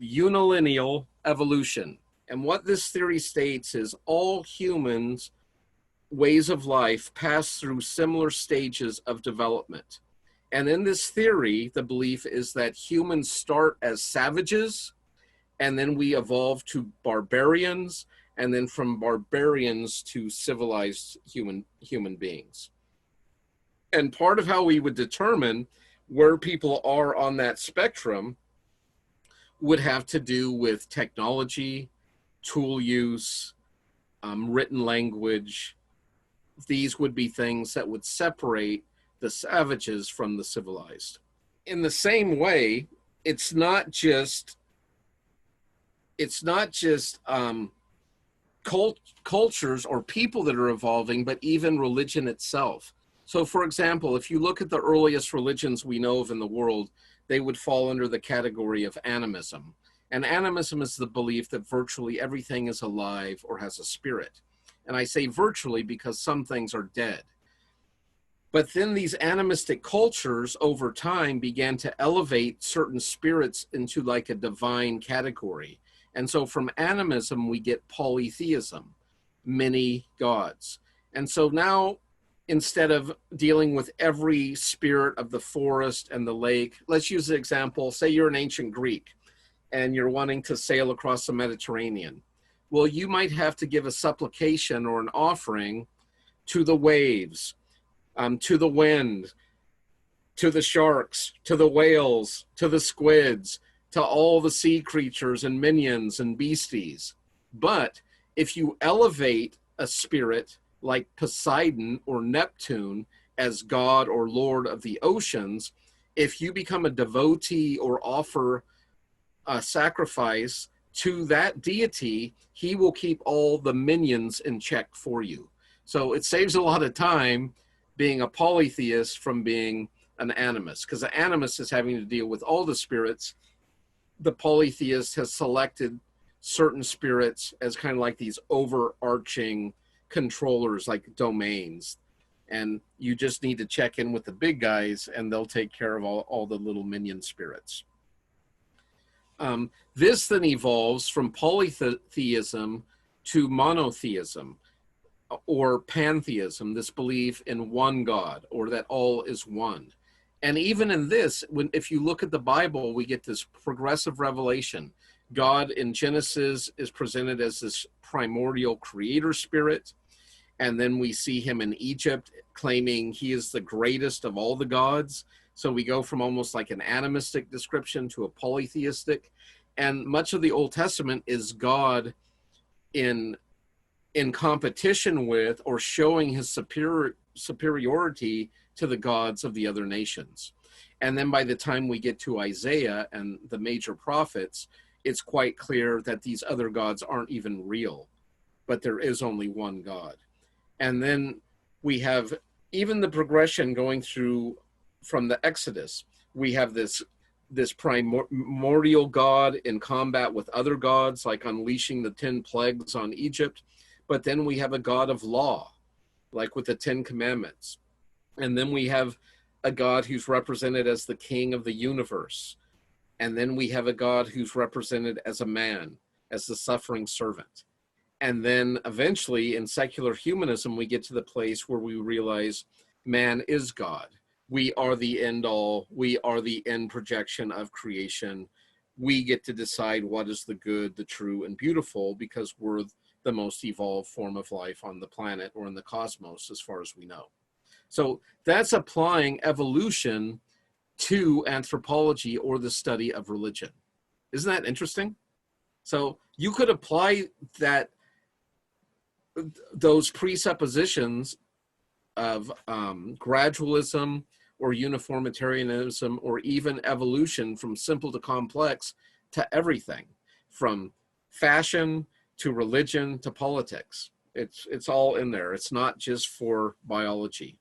Unilineal Evolution. And what this theory states is all humans' ways of life pass through similar stages of development. And in this theory, the belief is that humans start as savages, and then we evolve to barbarians, and then from barbarians to civilized human beings. And part of how we would determine where people are on that spectrum would have to do with technology, tool use, written language. These would be things that would separate the savages from the civilized. In the same way, it's not just cultures or people that are evolving, but even religion itself. So, for example, if you look at the earliest religions we know of in the world, they would fall under the category of animism. And animism is the belief that virtually everything is alive or has a spirit. And I say virtually because some things are dead. But then these animistic cultures over time began to elevate certain spirits into like a divine category. And so from animism, we get polytheism, many gods. And so now, instead of dealing with every spirit of the forest and the lake, let's use the example, say you're an ancient Greek and you're wanting to sail across the Mediterranean. Well, you might have to give a supplication or an offering to the waves, to the wind, to the sharks, to the whales, to the squids, to all the sea creatures and minions and beasties. But if you elevate a spirit like Poseidon or Neptune as God or Lord of the oceans, if you become a devotee or offer a sacrifice to that deity, he will keep all the minions in check for you. So it saves a lot of time being a polytheist from being an animist, because the animist is having to deal with all the spirits. The polytheist has selected certain spirits as kind of like these overarching controllers, like domains. And you just need to check in with the big guys and they'll take care of all the little minion spirits. This then evolves from polytheism to monotheism or pantheism, this belief in one God or that all is one. And even in this, if you look at the Bible, we get this progressive revelation. God in Genesis is presented as this primordial creator spirit. And then we see him in Egypt claiming he is the greatest of all the gods. So we go from almost like an animistic description to a polytheistic. And much of the Old Testament is God in competition with or showing his superiority to the gods of the other nations. And then by the time we get to Isaiah and the major prophets, it's quite clear that these other gods aren't even real, but there is only one God. And then we have even the progression going through from the Exodus. We have this primordial God in combat with other gods, like unleashing the 10 plagues on Egypt. But then we have a God of law, like with the 10 commandments. And then we have a God who's represented as the king of the universe. And then we have a God who's represented as a man, as the suffering servant. And then eventually in secular humanism, we get to the place where we realize man is God. We are the end all. We are the end projection of creation. We get to decide what is the good, the true, and beautiful because we're the most evolved form of life on the planet or in the cosmos as far as we know. So that's applying evolution to anthropology or the study of religion. Isn't that interesting? So you could apply those presuppositions of gradualism or uniformitarianism or even evolution from simple to complex to everything, from fashion to religion to politics. It's all in there. It's not just for biology.